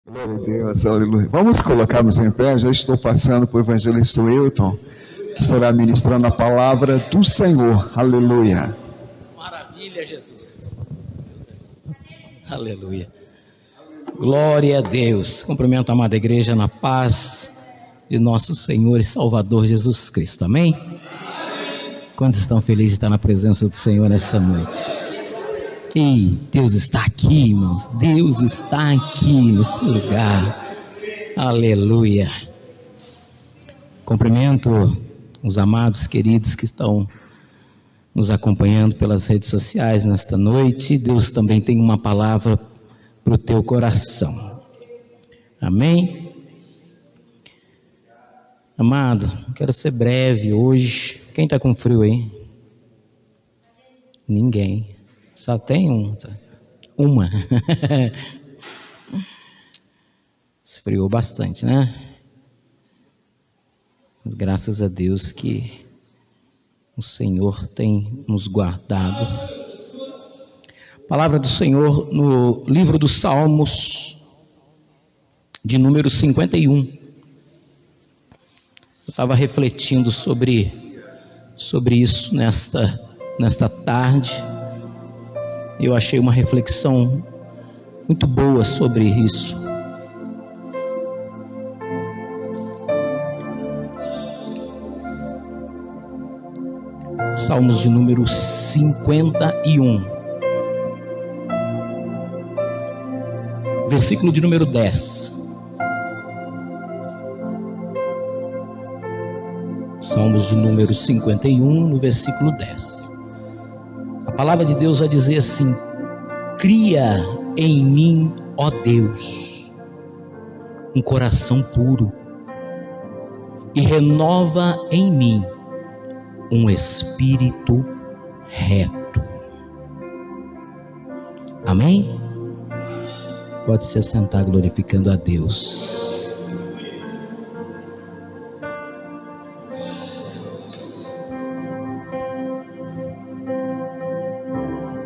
Glória a Deus, aleluia. Vamos colocar-nos em pé. Já estou passando para o evangelista Wilton, que estará ministrando a palavra do Senhor. Aleluia. Maravilha, Jesus. Aleluia. Glória a Deus. Cumprimento a amada igreja na paz de nosso Senhor e Salvador Jesus Cristo. Amém? Quantos estão felizes de estar na presença do Senhor nessa noite? E Deus está aqui, irmãos. Deus está aqui nesse lugar. Aleluia. Cumprimento os amados queridos que estão nos acompanhando pelas redes sociais nesta noite. Deus também tem uma palavra para o teu coração. Amém? Amado, quero ser breve hoje. Quem está com frio aí? Ninguém. Só tem uma. Esfriou bastante, né? Mas graças a Deus que o Senhor tem nos guardado. Palavra do Senhor no livro dos Salmos, de número 51. Eu estava refletindo sobre isso nesta tarde. Eu achei uma reflexão muito boa sobre isso. Salmos de número 51. Versículo de número 10. Salmos de número 51, no versículo 10. A palavra de Deus vai dizer assim: cria em mim, ó Deus, um coração puro, e renova em mim um espírito reto. Amém? Pode se assentar glorificando a Deus.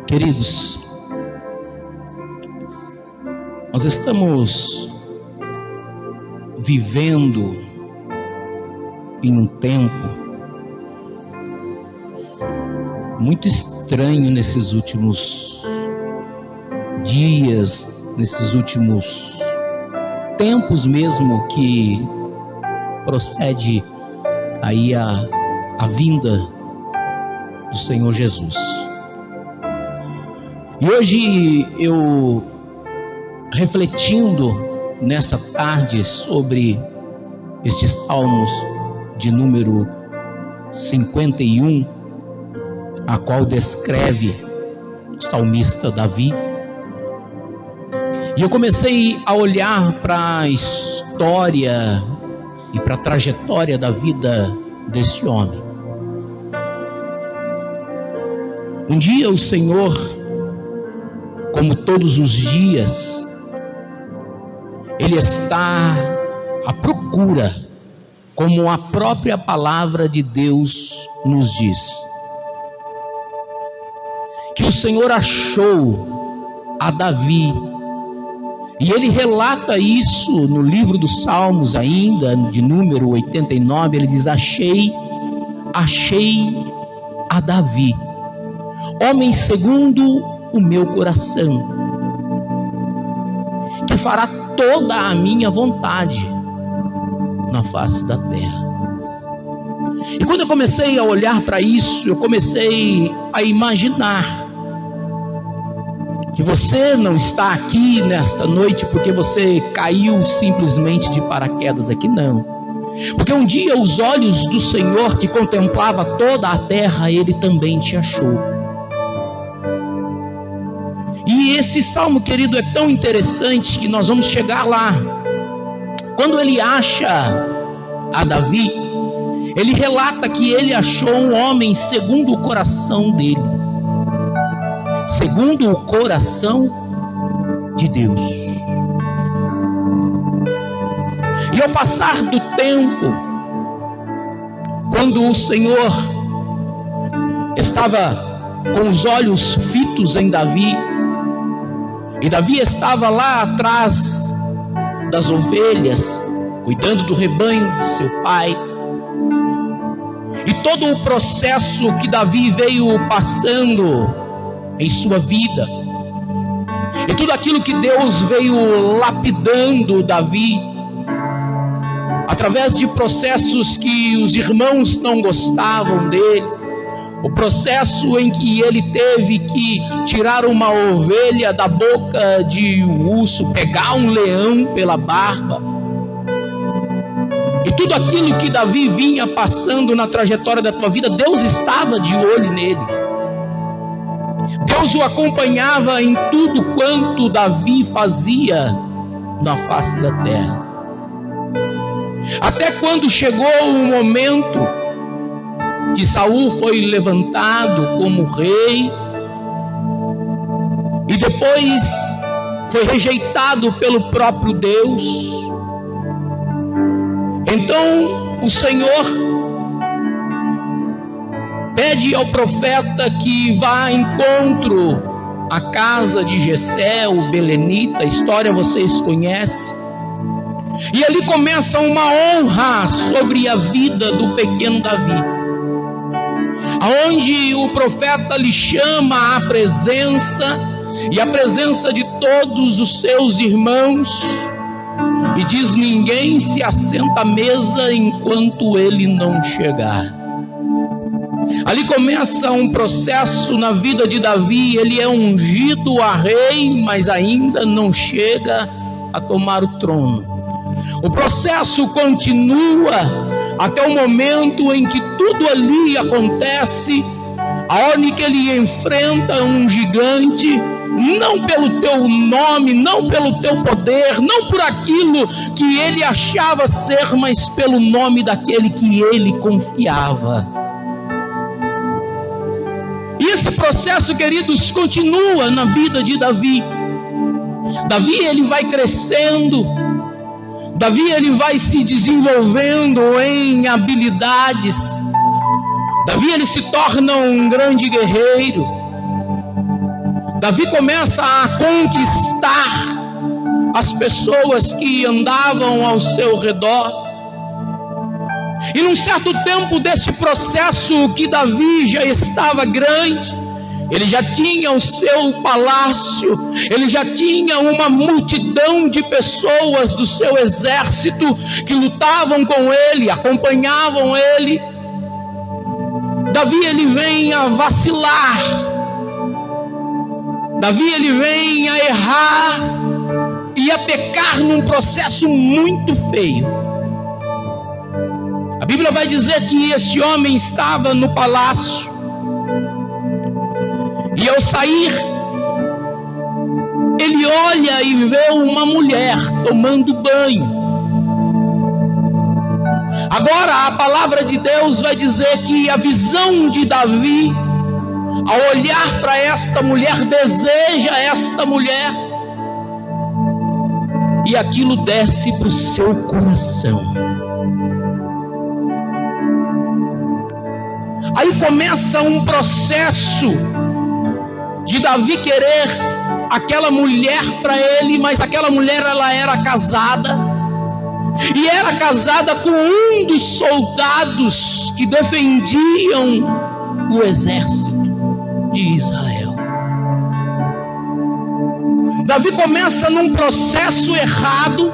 Queridos, nós estamos vivendo em um tempo muito estranho nesses últimos dias, nesses últimos tempos mesmo, que procede aí a vinda do Senhor Jesus. E hoje eu, refletindo nessa tarde sobre estes salmos de número 51, a qual descreve o salmista Davi, e eu comecei a olhar para a história e para a trajetória da vida deste homem. Um dia o Senhor, como todos os dias, Ele está à procura, como a própria palavra de Deus nos diz, que o Senhor achou a Davi, e ele relata isso no livro dos Salmos ainda, de número 89, ele diz: achei a Davi, homem segundo o meu coração, que fará toda a minha vontade na face da terra. E quando eu comecei a olhar para isso, eu comecei a imaginar que você não está aqui nesta noite porque você caiu simplesmente de paraquedas aqui, não. Porque um dia os olhos do Senhor, que contemplava toda a terra, Ele também te achou. E esse salmo, querido, é tão interessante que nós vamos chegar lá. Quando ele acha a Davi, ele relata que ele achou um homem segundo o coração dele, segundo o coração de Deus. E ao passar do tempo, quando o Senhor estava com os olhos fitos em Davi, e Davi estava lá atrás das ovelhas, cuidando do rebanho de seu pai. E todo o processo que Davi veio passando em sua vida, e tudo aquilo que Deus veio lapidando Davi, através de processos que os irmãos não gostavam dele, o processo em que ele teve que tirar uma ovelha da boca de um urso, pegar um leão pela barba, e tudo aquilo que Davi vinha passando na trajetória da tua vida, Deus estava de olho nele. Deus o acompanhava em tudo quanto Davi fazia na face da terra. Até quando chegou o momento que Saul foi levantado como rei e depois foi rejeitado pelo próprio Deus. Então o Senhor pede ao profeta que vá ao encontro à casa de Jessé, o belenita. A história vocês conhecem. E ali começa uma honra sobre a vida do pequeno Davi, aonde o profeta lhe chama à presença, e a presença de todos os seus irmãos, e diz: ninguém se assenta à mesa enquanto ele não chegar. Ali começa um processo na vida de Davi. Ele é ungido a rei, mas ainda não chega a tomar o trono. O processo continua até o momento em que tudo ali acontece, aonde que ele enfrenta um gigante, não pelo teu nome, não pelo teu poder, não por aquilo que ele achava ser, mas pelo nome daquele que ele confiava. E esse processo, queridos, continua na vida de Davi. Davi, ele vai crescendo. Davi, ele vai se desenvolvendo em habilidades. Davi, ele se torna um grande guerreiro. Davi começa a conquistar as pessoas que andavam ao seu redor. E num certo tempo desse processo que Davi já estava grande, ele já tinha o seu palácio, ele já tinha uma multidão de pessoas do seu exército que lutavam com ele, acompanhavam ele. Davi, ele vem a vacilar. Davi, ele vem a errar e a pecar num processo muito feio. A Bíblia vai dizer que esse homem estava no palácio, e ao sair, ele olha e vê uma mulher tomando banho. Agora a palavra de Deus vai dizer que a visão de Davi, ao olhar para esta mulher, deseja esta mulher, e aquilo desce para o seu coração. Aí começa um processo de Davi querer aquela mulher para ele, mas aquela mulher, ela era casada, e era casada com um dos soldados que defendiam o exército de Israel. Davi começa num processo errado,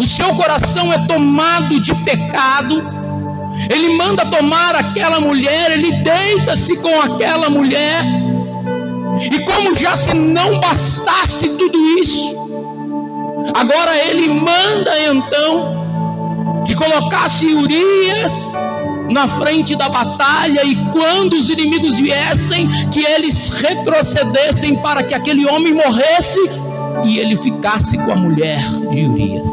o seu coração é tomado de pecado. Ele manda tomar aquela mulher, ele deita-se com aquela mulher, e como já se não bastasse tudo isso, agora ele manda então que colocasse Urias na frente da batalha, e quando os inimigos viessem, que eles retrocedessem para que aquele homem morresse e ele ficasse com a mulher de Urias.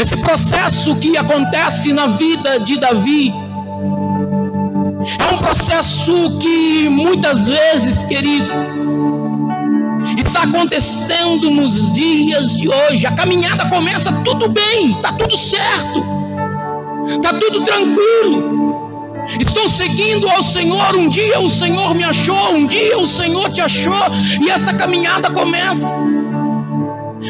Esse processo que acontece na vida de Davi é um processo que muitas vezes, querido, está acontecendo nos dias de hoje. A caminhada começa tudo bem, está tudo certo, está tudo tranquilo. Estou seguindo ao Senhor, um dia o Senhor me achou, um dia o Senhor te achou, e esta caminhada começa.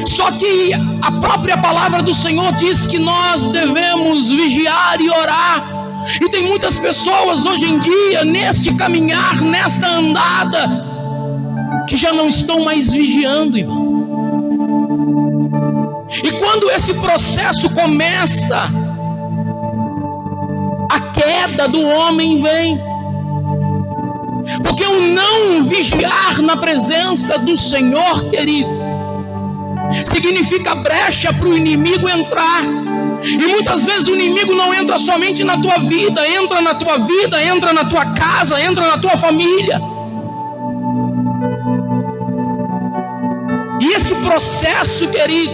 Só que a própria palavra do Senhor diz que nós devemos vigiar e orar. E tem muitas pessoas hoje em dia, neste caminhar, nesta andada, que já não estão mais vigiando, irmão. E quando esse processo começa, a queda do homem vem. Porque o não vigiar na presença do Senhor, querido, significa brecha para o inimigo entrar. E muitas vezes o inimigo não entra somente na tua vida, entra na tua vida, entra na tua casa, entra na tua família. E esse processo, querido,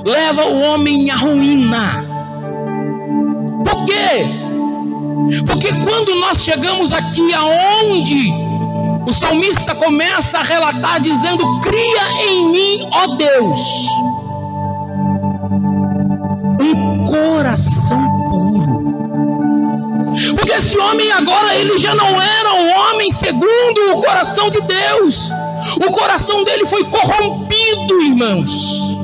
leva o homem à ruína. Por quê? Porque quando nós chegamos aqui aonde o salmista começa a relatar dizendo: cria em mim, ó Deus, um coração puro. Porque esse homem agora, ele já não era um homem segundo o coração de Deus. O coração dele foi corrompido, irmãos.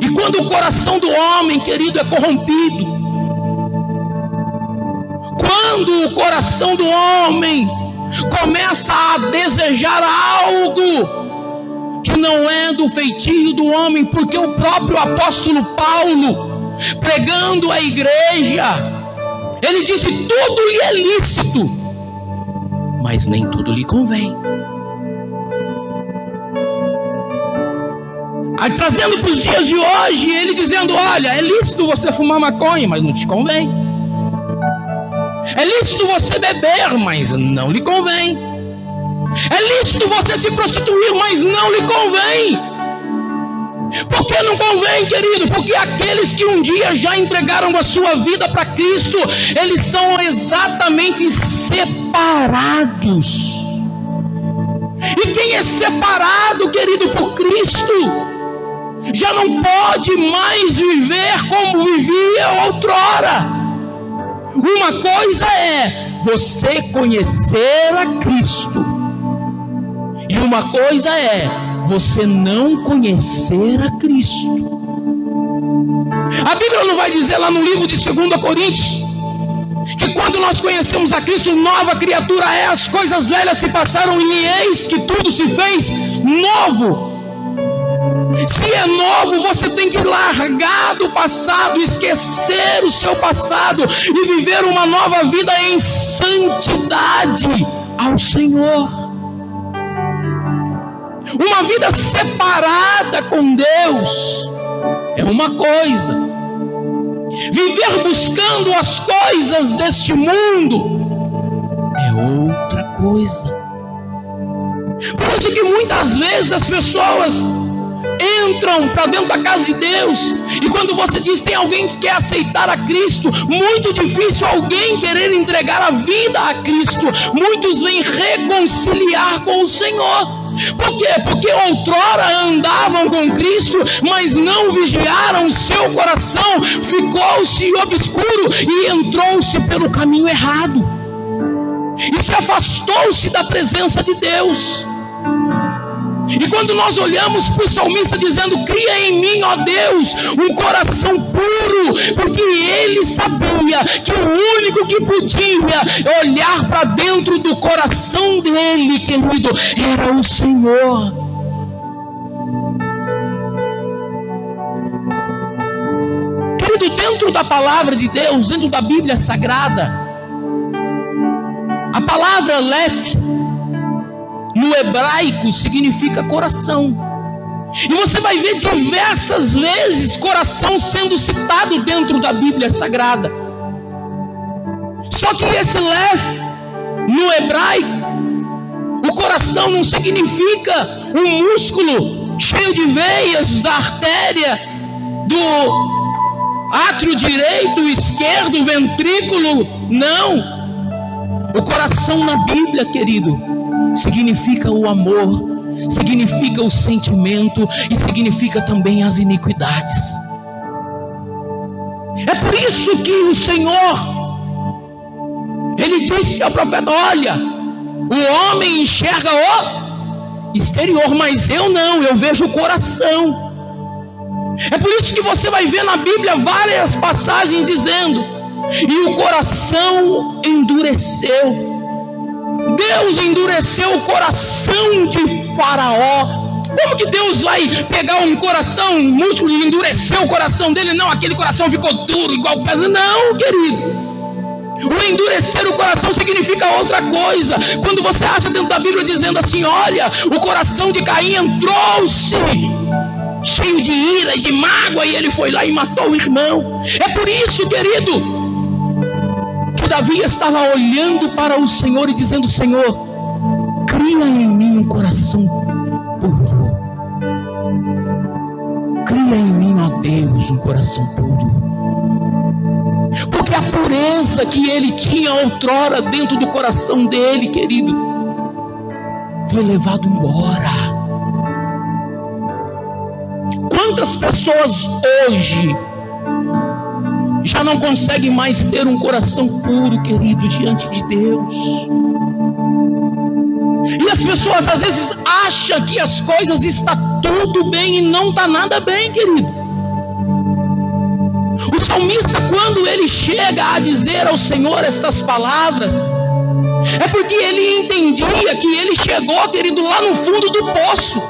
E quando o coração do homem, querido, é corrompido, quando o coração do homem começa a desejar algo que não é do feitio do homem, porque o próprio apóstolo Paulo, pregando a igreja, ele disse: tudo lhe é lícito, mas nem tudo lhe convém. Aí, trazendo para os dias de hoje, ele dizendo: olha, é lícito você fumar maconha, mas não te convém. É lícito você beber, mas não lhe convém. É lícito você se prostituir, mas não lhe convém. Por que não convém, querido? Porque aqueles que um dia já entregaram a sua vida para Cristo, eles são exatamente separados. E quem é separado, querido, por Cristo, já não pode mais viver como vivia outrora. Uma coisa é você conhecer a Cristo, e uma coisa é você não conhecer a Cristo. A Bíblia não vai dizer lá no livro de 2 Coríntios que quando nós conhecemos a Cristo, nova criatura é, as coisas velhas se passaram e eis que tudo se fez novo. Se é novo, você tem que largar do passado, esquecer o seu passado e viver uma nova vida em santidade ao Senhor. Uma vida separada com Deus é uma coisa, viver buscando as coisas deste mundo é outra coisa. Por isso que muitas vezes as pessoas entram para dentro da casa de Deus, e quando você diz tem alguém que quer aceitar a Cristo, muito difícil alguém querer entregar a vida a Cristo. Muitos vêm reconciliar com o Senhor. Por quê? Porque outrora andavam com Cristo, mas não vigiaram o seu coração, ficou-se obscuro e entrou-se pelo caminho errado, e se afastou-se da presença de Deus. E quando nós olhamos para o salmista dizendo: cria em mim, ó Deus, um coração puro, porque ele sabia que o único que podia olhar para dentro do coração dele, querido, era o Senhor. Querido, dentro da palavra de Deus, dentro da Bíblia Sagrada, a palavra Leph no hebraico significa coração. E você vai ver diversas vezes coração sendo citado dentro da Bíblia Sagrada. Só que esse Leph no hebraico, o coração não significa um músculo cheio de veias da artéria do átrio direito, esquerdo, ventrículo. Não. O coração na Bíblia, querido, significa o amor, significa o sentimento e significa também as iniquidades. É por isso que o Senhor, ele disse ao profeta: olha, O homem enxerga o exterior, mas eu não, eu vejo o coração. É por isso que você vai ver na Bíblia várias passagens dizendo: e o coração endureceu. Deus endureceu o coração de Faraó. Como que Deus vai pegar um coração, um músculo e endurecer o coração dele? Não, aquele coração ficou duro igual pedra. Não, querido. O endurecer o coração significa outra coisa. Quando você acha dentro da Bíblia dizendo assim: olha, o coração de Caim entrou-se cheio de ira e de mágoa, e ele foi lá e matou o irmão. É por isso, querido, que Davi estava olhando para o Senhor e dizendo: Senhor, cria em mim um coração puro. Cria em mim, ó Deus, um coração puro. Porque a pureza que ele tinha outrora dentro do coração dele, querido, foi levado embora. Quantas pessoas hoje já não conseguem mais ter um coração puro, querido, diante de Deus? E as pessoas às vezes acham que as coisas estão tudo bem e não está nada bem, querido. O salmista, quando ele chega a dizer ao Senhor estas palavras, é porque ele entendia que ele chegou, querido, lá no fundo do poço.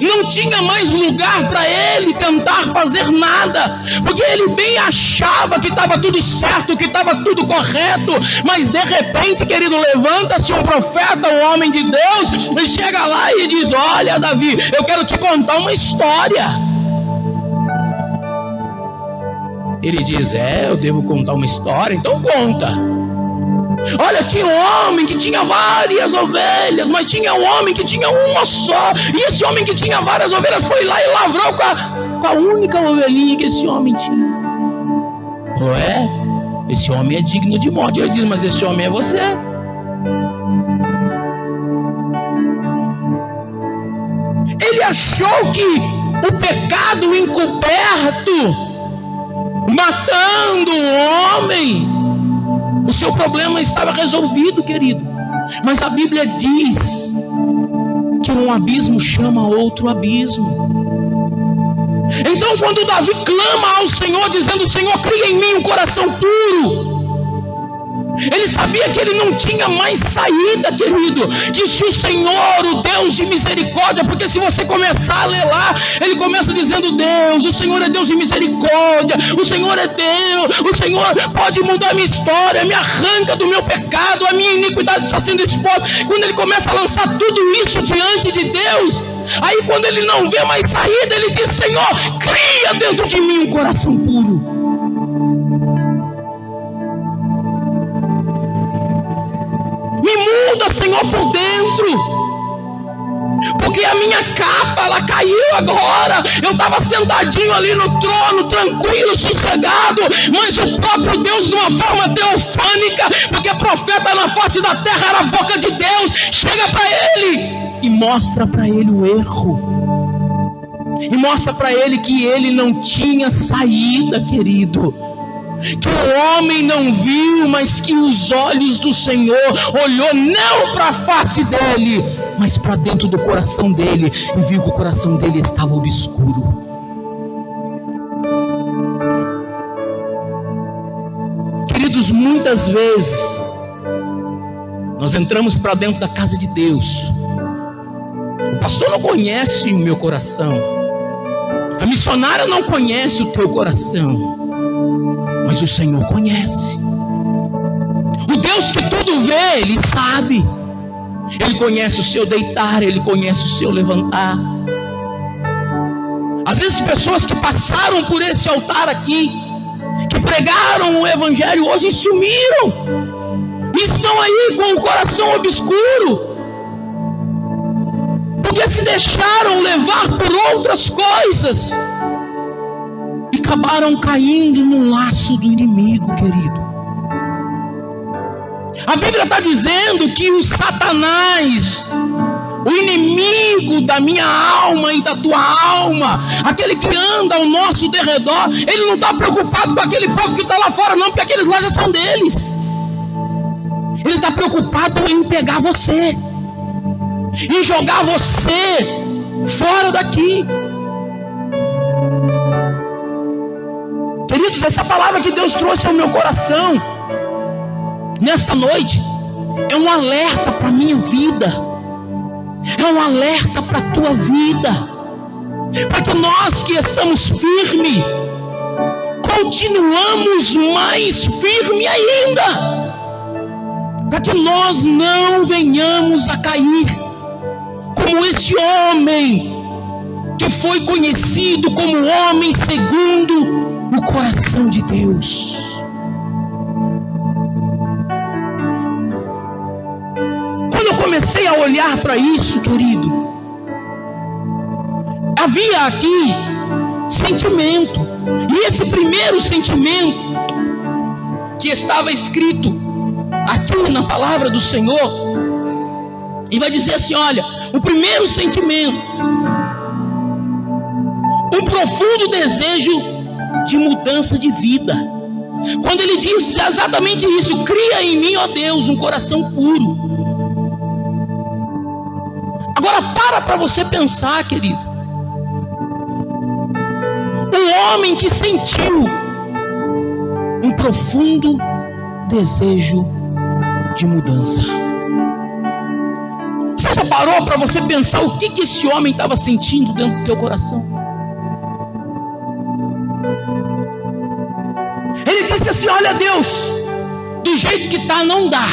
Não tinha mais lugar para ele tentar fazer nada, porque ele bem achava que estava tudo certo, que estava tudo correto. Mas de repente, querido, levanta-se um profeta, um homem de Deus, e chega lá e diz: olha, Davi, eu quero te contar uma história. Ele diz: eu devo contar uma história? Então conta. Olha, tinha um homem que tinha várias ovelhas, mas tinha um homem que tinha uma só. E esse homem que tinha várias ovelhas foi lá e lavrou com a única ovelhinha que esse homem tinha. Ué, esse homem é digno de morte. Ele diz: mas esse homem é você. Ele achou que o pecado encoberto, matando o homem, o seu problema estava resolvido, querido. Mas a Bíblia diz que um abismo chama outro abismo. Então, quando Davi clama ao Senhor, dizendo: Senhor, cria em mim um coração puro, ele sabia que ele não tinha mais saída, querido. Que se o Senhor, o Deus de misericórdia, porque se você começar a ler lá, ele começa dizendo: Deus, o Senhor é Deus de misericórdia, o Senhor é Deus, o Senhor pode mudar a minha história, me arranca do meu pecado, a minha iniquidade está sendo exposta. Quando ele começa a lançar tudo isso diante de Deus, aí quando ele não vê mais saída, ele diz: Senhor, cria dentro de mim um coração puro. Me muda, Senhor, por dentro. Porque a minha capa, ela caiu agora. Eu estava sentadinho ali no trono, tranquilo, sossegado. Mas o próprio Deus, de uma forma teofânica, porque profeta na face da terra era a boca de Deus, chega para ele e mostra para ele o erro. E mostra para ele que ele não tinha saída, querido. Que o homem não viu, mas que os olhos do Senhor olhou não para a face dele, mas para dentro do coração dele, e viu que o coração dele estava obscuro. Queridos, muitas vezes nós entramos para dentro da casa de Deus. O pastor não conhece o meu coração, a missionária não conhece o teu coração, mas o Senhor conhece. O Deus que tudo vê, Ele sabe. Ele conhece o seu deitar, Ele conhece o seu levantar. Às vezes pessoas que passaram por esse altar aqui, que pregaram o Evangelho, hoje sumiram. E estão aí com o coração obscuro. Porque se deixaram levar por outras coisas. E acabaram caindo no laço do inimigo, querido. A Bíblia está dizendo que o Satanás, o inimigo da minha alma e da tua alma, aquele que anda ao nosso derredor, ele não está preocupado com aquele povo que está lá fora, não, porque aqueles lá já são deles. Ele está preocupado em pegar você e jogar você fora daqui. Queridos, essa palavra que Deus trouxe ao meu coração nesta noite é um alerta para a minha vida, é um alerta para a tua vida, para que nós que estamos firmes continuamos mais firme ainda, para que nós não venhamos a cair como este homem que foi conhecido como homem segundo o coração de Deus. Quando eu comecei a olhar para isso, querido, havia aqui sentimento, e esse primeiro sentimento que estava escrito aqui na palavra do Senhor, e vai dizer assim: olha, o primeiro sentimento, um profundo desejo de mudança de vida. Quando ele diz exatamente isso: cria em mim, ó Deus, um coração puro. Agora para você pensar, querido, um homem que sentiu um profundo desejo de mudança. Você já parou para você pensar o que esse homem estava sentindo dentro do teu coração? Ele disse assim: olha, Deus, do jeito que está não dá.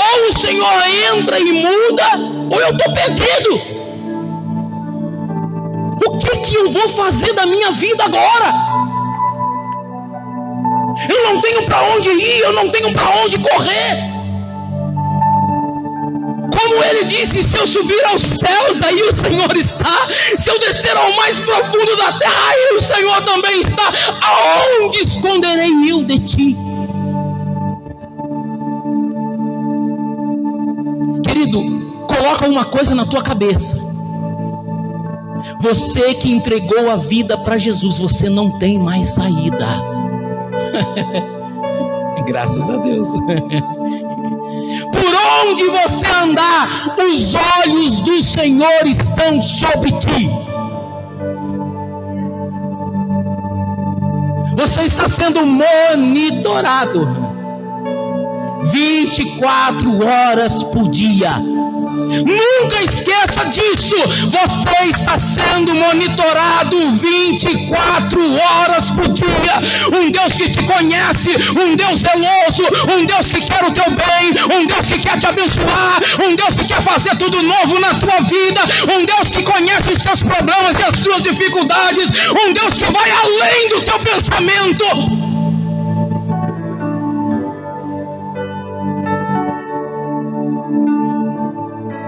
Ou o Senhor entra e muda, ou eu estou perdido. O que eu vou fazer da minha vida agora? Eu não tenho para onde ir, eu não tenho para onde correr. Como ele disse: se eu subir aos céus, aí o Senhor está. Se eu descer ao mais profundo da terra, aí o Senhor também está. Aonde esconderei eu de ti? Querido, coloca uma coisa na tua cabeça: você que entregou a vida para Jesus, você não tem mais saída. Graças a Deus. Por onde você andar, os olhos do Senhor estão sobre ti. Você está sendo monitorado 24 horas por dia. Nunca esqueça disso. Você está sendo monitorado 24 horas por dia. Um Deus que te conhece, um Deus zeloso, um Deus que quer o teu bem, um Deus que quer te abençoar, um Deus que quer fazer tudo novo na tua vida, um Deus que conhece os teus problemas e as suas dificuldades, um Deus que vai além do teu pensamento.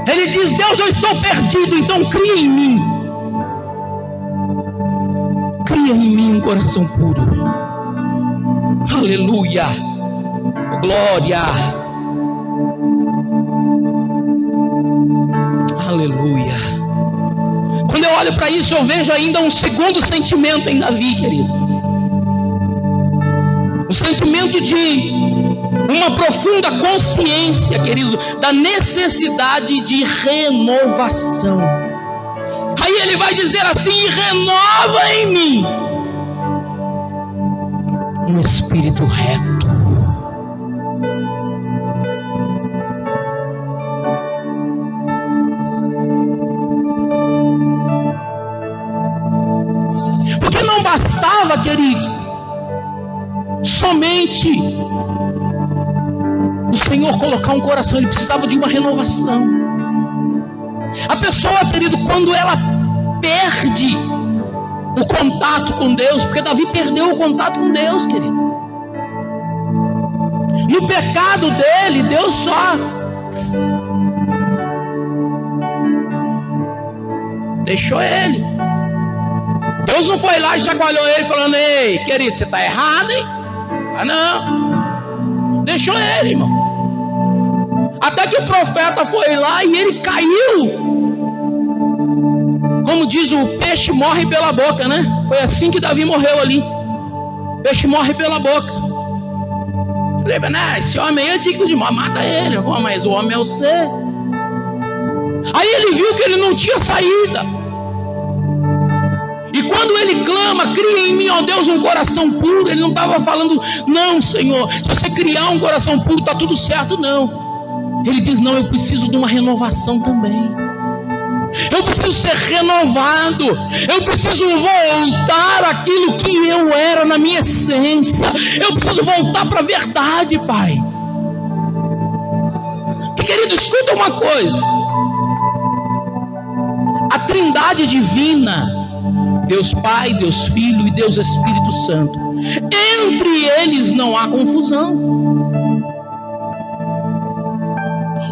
Ele diz: Deus, eu estou perdido, então cria em mim. Cria em mim um coração puro. Aleluia. Glória. Aleluia. Quando eu olho para isso, eu vejo ainda um segundo sentimento em Davi, querido. O sentimento de uma profunda consciência, querido, da necessidade de renovação. Aí ele vai dizer assim: renova em mim um espírito reto. Porque não bastava, querido, somente o Senhor colocar um coração, ele precisava de uma renovação. A pessoa, querido, quando ela perde o contato com Deus, porque Davi perdeu o contato com Deus, querido. No pecado dele, Deus só deixou ele. Deus não foi lá e chacoalhou ele falando: ei, querido, você está errado, hein? Ah, não. Deixou ele, irmão. Até que o profeta foi lá e ele caiu. Como diz, o peixe morre pela boca, né? Foi assim que Davi morreu ali. O peixe morre pela boca. Ele falou, né, esse homem aí é digno de morte, mata ele. Mas o homem é o ser. Aí ele viu que ele não tinha saída. E quando ele clama, cria em mim, ó Deus, um coração puro. Ele não estava falando, não, Senhor, se você criar um coração puro, está tudo certo, não. Ele diz, não, eu preciso de uma renovação também. Eu preciso ser renovado. Eu preciso voltar àquilo que eu era na minha essência. Eu preciso voltar para a verdade, Pai. E, querido, escuta uma coisa. A Trindade divina, Deus Pai, Deus Filho e Deus Espírito Santo, entre eles não há confusão.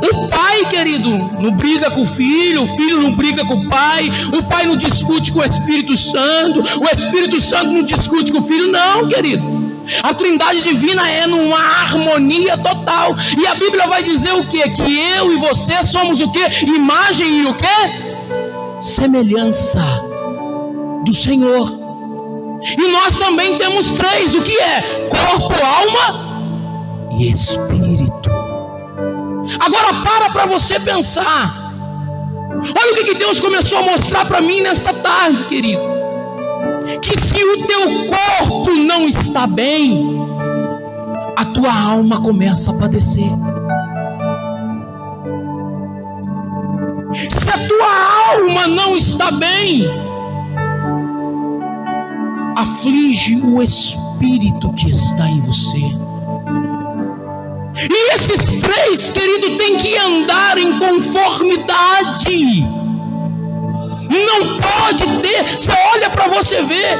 O pai, querido, não briga com o filho não briga com o pai não discute com o Espírito Santo não discute com o filho, não, querido. A Trindade divina é numa harmonia total. E a Bíblia vai dizer o quê? Que eu e você somos o quê? Imagem e o quê? Semelhança do Senhor. E nós também temos três, o que é? Corpo, alma e espírito. Agora para você pensar. Olha o que Deus começou a mostrar para mim nesta tarde, querido. Que se o teu corpo não está bem, a tua alma começa a padecer. Se a tua alma não está bem, aflige o espírito que está em você. E esses três, querido, tem que andar em conformidade. Não pode ter. Você olha para você ver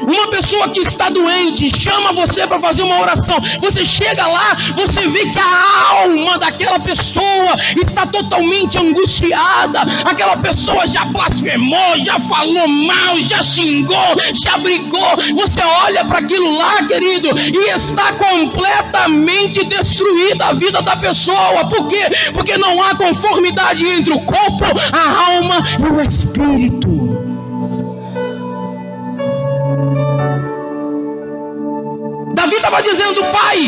uma pessoa que está doente, chama você para fazer uma oração. Você chega lá, você vê que a alma daquela pessoa está totalmente angustiada. Aquela pessoa já blasfemou, já falou mal, já xingou, já brigou. Você olha para aquilo lá, querido, e está completamente destruída a vida da pessoa. Por quê? Porque não há conformidade entre o corpo, a alma e o espírito. Davi estava dizendo, pai,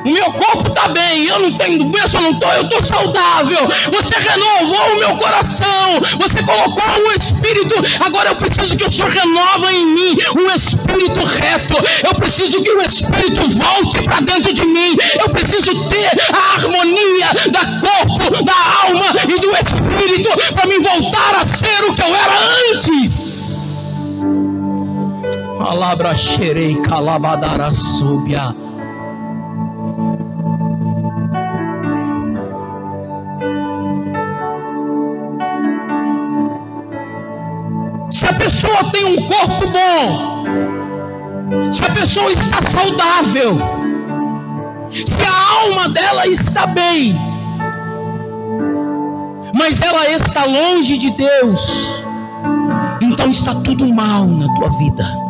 o meu corpo está bem, eu não tenho doença, eu estou saudável. Você renovou o meu coração, você colocou um espírito. Agora eu preciso que o Senhor renova em mim um espírito reto. Eu preciso que o espírito volte para dentro de mim. Eu preciso ter a harmonia da corpo, da alma e do espírito para me voltar a ser o que eu era antes. Alabra xerei calabadara súbia. Se a pessoa tem um corpo bom, se a pessoa está saudável, se a alma dela está bem, mas ela está longe de Deus, então está tudo mal na tua vida.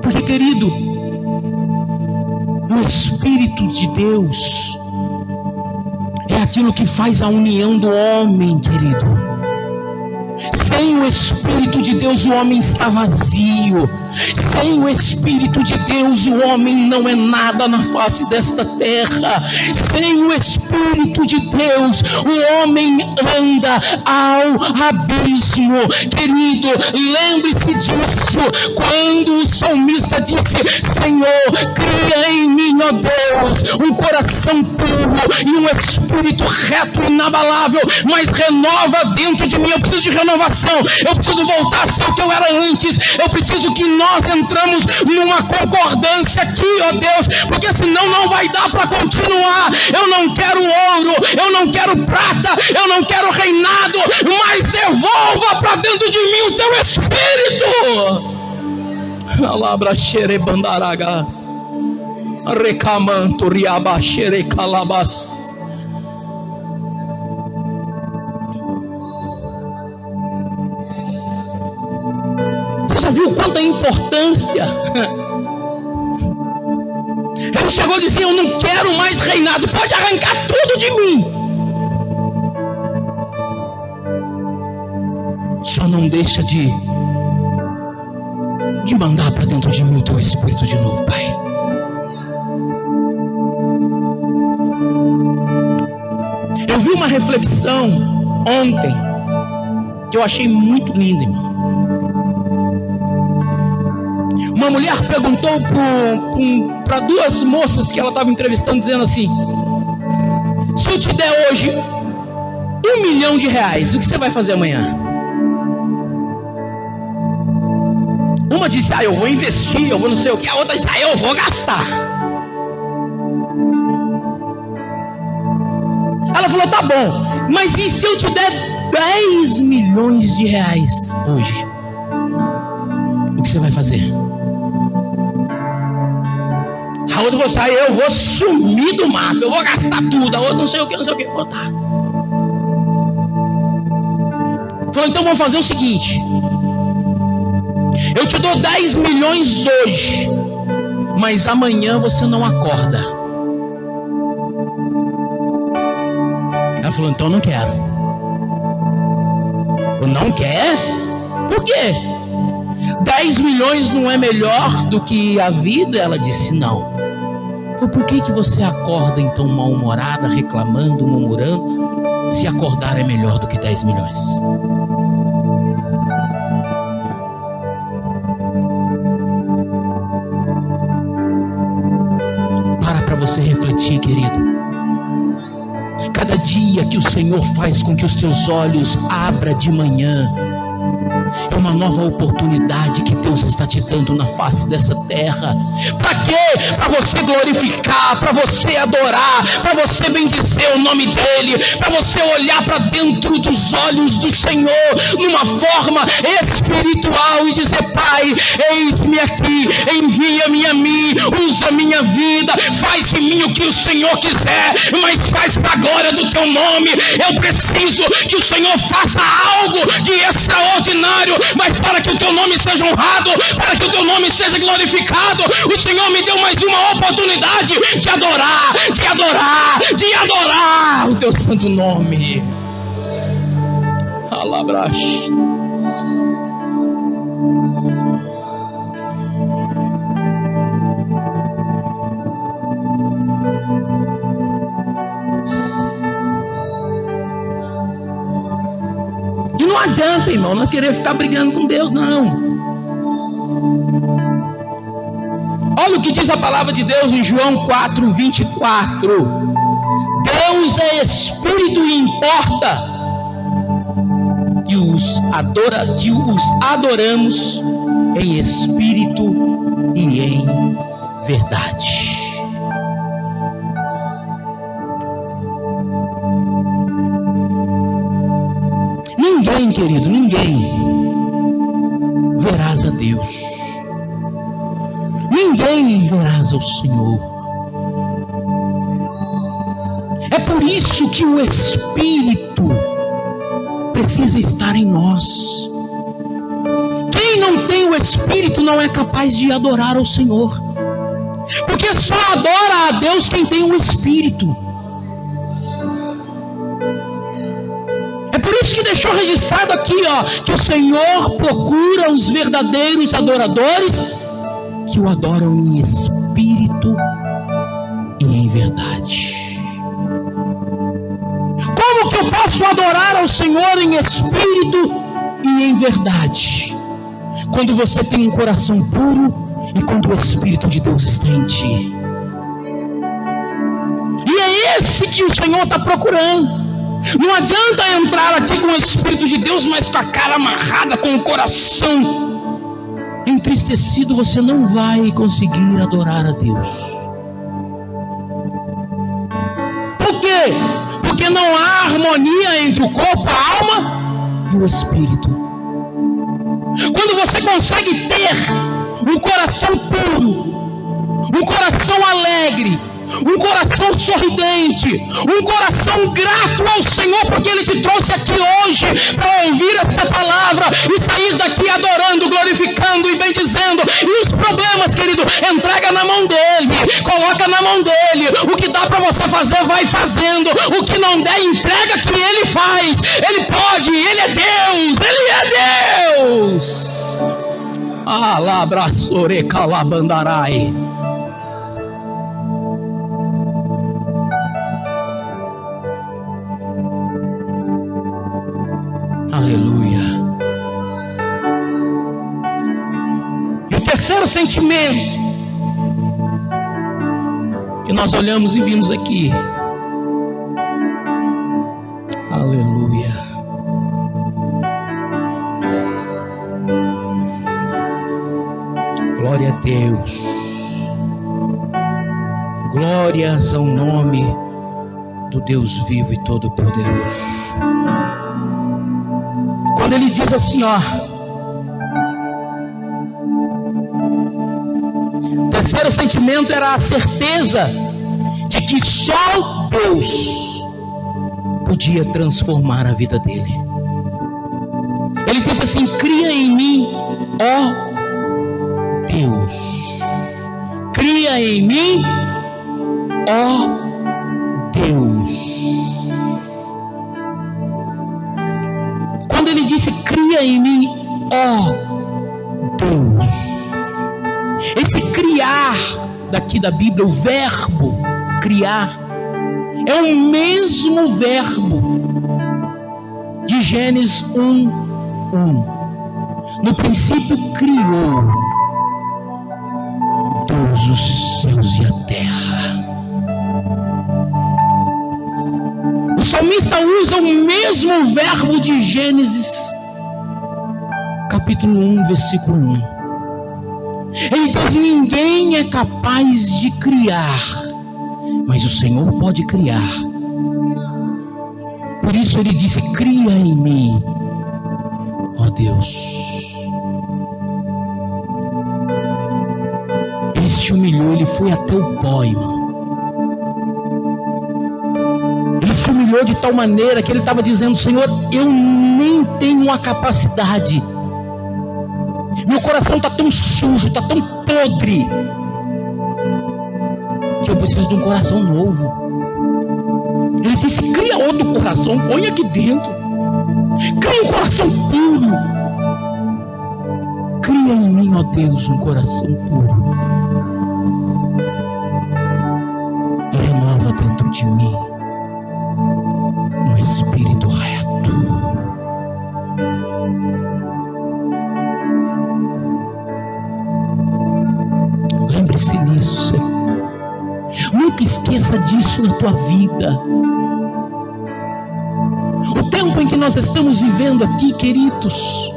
Porque, querido, o Espírito de Deus é aquilo que faz a união do homem, querido. Sem o Espírito de Deus o homem está vazio. Sem o Espírito de Deus o homem não é nada na face desta terra. Sem o Espírito de Deus o homem anda ao abismo. Querido, lembre-se disso. Quando o salmista disse, Senhor, cria em mim, ó Deus, um coração puro e um espírito reto e inabalável, mas renova dentro de mim. Eu preciso de renovação. Eu preciso voltar a ser o que eu era antes. Eu preciso que nós entramos numa concordância aqui, ó Deus, porque senão não vai dar para continuar. Eu não quero ouro, eu não quero prata, eu não quero reinado, mas devolva para dentro de mim o teu espírito. Alabra xerebandaragas, recamanto riaba xerecalabas. Já viu quanta importância? Ele chegou a dizer, eu não quero mais reinado, pode arrancar tudo de mim, só não deixa de de mandar para dentro de mim o teu Espírito de novo, Pai. Eu vi uma reflexão ontem que eu achei muito linda, irmão. Uma mulher perguntou para duas moças que ela estava entrevistando, dizendo assim: se eu te der hoje R$1 milhão, o que você vai fazer amanhã? Uma disse: eu vou investir, eu vou não sei o que. A outra disse: eu vou gastar. Ela falou: tá bom, mas e se eu te der R$10 milhões hoje? O que você vai fazer? A outra falou assim: eu vou sumir do mapa, eu vou gastar tudo. A outra não sei o que. Falou: tá. Falou: então vamos fazer o seguinte, eu te dou 10 milhões hoje, mas amanhã você não acorda. Ela falou: então não quero. Eu não quer? Por quê? 10 milhões não é melhor do que a vida? Ela disse: não. Por que você acorda então mal-humorada, reclamando, murmurando, se acordar é melhor do que 10 milhões? Para você refletir, querido. Cada dia que o Senhor faz com que os teus olhos abram de manhã, é uma nova oportunidade que Deus está te dando na face dessa terra. Para quê? Para você glorificar, para você adorar, para você bendizer o nome dEle, para você olhar para dentro dos olhos do Senhor numa forma espiritual e dizer: Pai, eis-me aqui, envia-me a mim, usa a minha vida, faz em mim o que o Senhor quiser, mas faz para a glória do teu nome. Eu preciso que o Senhor faça algo de extraordinário, mas para que o teu nome seja honrado, para que o teu nome seja glorificado, o Senhor me deu mais uma oportunidade de adorar o teu santo nome. Alabrash. E não adianta, irmão, não querer ficar brigando com Deus, não. Olha o que diz a palavra de Deus em João 4:24. Deus é Espírito e importa que os adoramos em espírito e em verdade. Ninguém, querido, ninguém verás a Deus. Ninguém verás ao Senhor. É por isso que o Espírito precisa estar em nós. Quem não tem o Espírito não é capaz de adorar ao Senhor, porque só adora a Deus quem tem o Espírito. É por isso que deixou registrado aqui, que o Senhor procura os verdadeiros adoradores que o adoram em espírito e em verdade. Como que eu posso adorar ao Senhor em espírito e em verdade? Quando você tem um coração puro e quando o Espírito de Deus está em ti. E é esse que o Senhor está procurando. Não adianta entrar aqui com o Espírito de Deus, mas com a cara amarrada, com o coração entristecido. Você não vai conseguir adorar a Deus. Por quê? Porque não há harmonia entre o corpo, a alma e o Espírito. Quando você consegue ter um coração puro, um coração alegre, um coração sorridente, um coração grato ao Senhor, porque Ele te trouxe aqui hoje para ouvir essa palavra e sair daqui adorando, glorificando e bendizendo. E os problemas, querido, entrega na mão dEle, coloca na mão dEle. O que dá para você fazer, vai fazendo. O que não der, entrega que Ele faz. Ele pode, Ele é Deus, Ele é Deus. Alabraçore calabandarai. Aleluia. E o terceiro sentimento que nós olhamos e vimos aqui. Aleluia. Glória a Deus. Glórias ao nome do Deus vivo e todo-poderoso. Quando ele diz assim, ó, o terceiro sentimento era a certeza de que só Deus podia transformar a vida dele. Ele disse assim: cria em mim, ó Deus, cria em mim, ó Deus. Quando ele disse cria em mim, ó Deus, esse criar daqui da Bíblia, o verbo criar, é o mesmo verbo de Gênesis 1:1. No princípio criou Deus os céus e a terra. O salmista usa o mesmo verbo de Gênesis capítulo 1, versículo 1. Ele diz: ninguém é capaz de criar, mas o Senhor pode criar. Por isso ele disse: cria em mim, ó Deus. Ele se humilhou, ele foi até o pó, irmão. Ele se humilhou de tal maneira que ele estava dizendo: Senhor, eu nem tenho a capacidade. Meu coração está tão sujo, está tão podre, que eu preciso de um coração novo. Ele disse: cria outro coração, põe aqui dentro. Cria um coração puro. Cria em mim, ó Deus, um coração puro. E renova dentro de mim um espírito reto. Lembre-se nisso, Senhor. Nunca esqueça disso na tua vida. O tempo em que nós estamos vivendo aqui, queridos,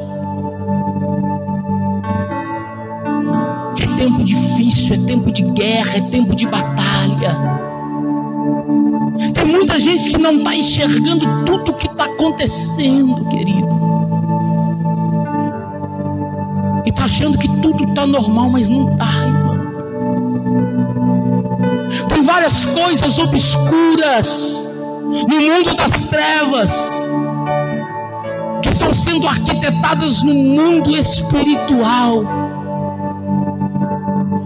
é tempo difícil, é tempo de guerra, é tempo de batalha. Tem muita gente que não está enxergando tudo o que está acontecendo, querido, e está achando que tudo está normal, mas não está, irmão. Tem várias coisas obscuras no mundo das trevas que estão sendo arquitetadas no mundo espiritual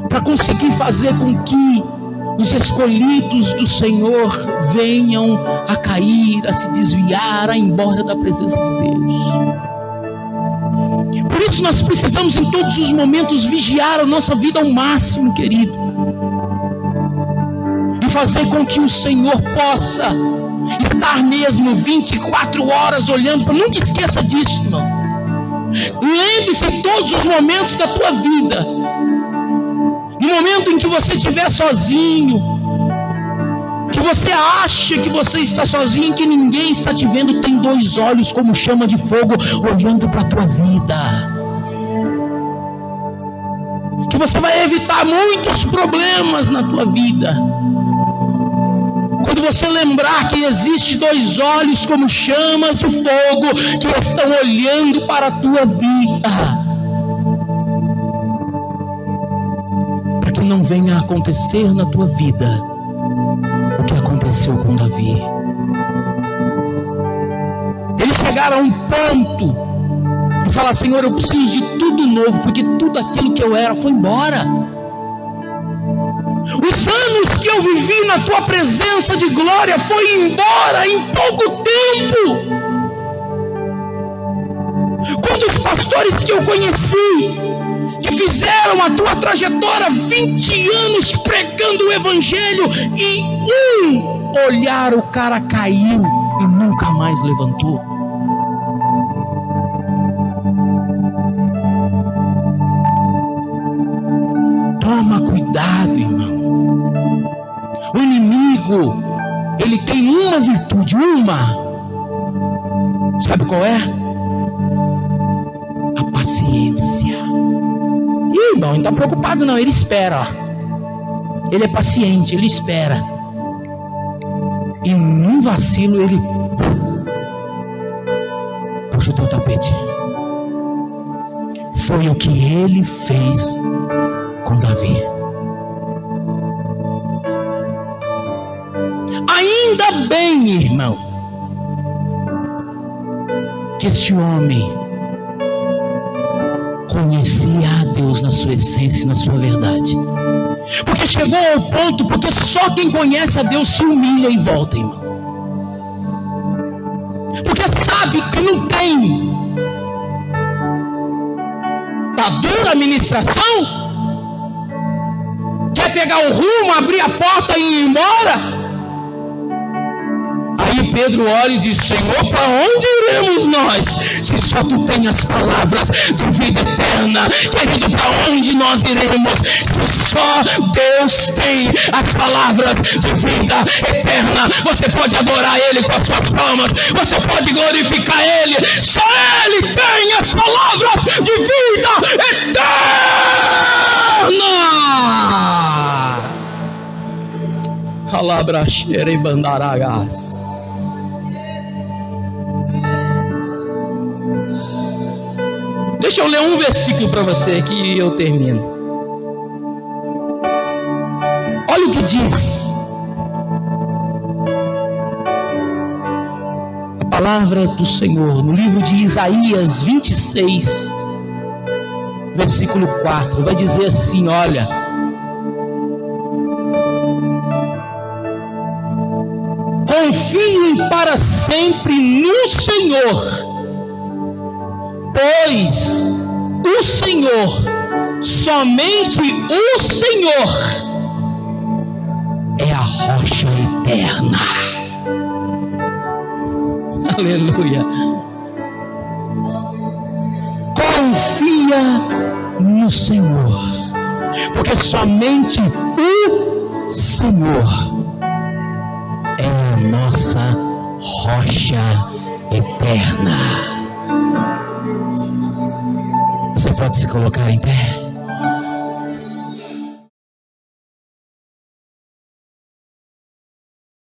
para conseguir fazer com que os escolhidos do Senhor venham a cair, a se desviar, a ir embora da presença de Deus. Por isso nós precisamos em todos os momentos vigiar a nossa vida ao máximo, querido, e fazer com que o Senhor possa estar mesmo 24 horas olhando. Nunca esqueça disso, não. Lembre-se em todos os momentos da tua vida. No momento em que você estiver sozinho, que você acha que você está sozinho, que ninguém está te vendo, tem dois olhos como chama de fogo olhando para a tua vida. Que você vai evitar muitos problemas na tua vida quando você lembrar que existe dois olhos como chamas de fogo que estão olhando para a tua vida, para que não venha a acontecer na tua vida o que aconteceu com Davi. Eles chegaram a um ponto de falar: Senhor, eu preciso de tudo novo, porque tudo aquilo que eu era foi embora. Os anos que eu vivi na tua presença de glória foi embora em pouco tempo. Quantos pastores que eu conheci a tua trajetória, 20 anos pregando o evangelho, e um olhar o cara caiu e nunca mais levantou. Toma cuidado, irmão. O inimigo, ele tem uma virtude, sabe qual é? A paciência. Ih, irmão, não está preocupado não, ele espera. Ele é paciente, ele espera. E num vacilo ele puxa o teu tapete. Foi o que ele fez com Davi. Ainda bem, irmão, que este homem conhecia a Deus na sua essência e na sua verdade. Porque chegou ao ponto, porque só quem conhece a Deus se humilha e volta, irmão. Porque sabe que não tem da dura administração, quer pegar o rumo, abrir a porta e ir embora. Aí Pedro olha e diz: Senhor, para onde iremos nós, se só tu tens as palavras de vida eterna? Querido, para onde nós iremos, se só Deus tem as palavras de vida eterna? Você pode adorar Ele com as suas palmas, você pode glorificar Ele, só Ele tem as palavras de vida eterna. Alabraxere e bandaragas. Deixa eu ler um versículo para você que eu termino. Olha o que diz a palavra do Senhor no livro de Isaías 26, versículo 4. Vai dizer assim: olha, confiem para sempre no Senhor, pois o Senhor, somente o Senhor, é a rocha eterna. Aleluia. Confia no Senhor, porque somente o Senhor é a nossa rocha eterna. Você pode se colocar em pé?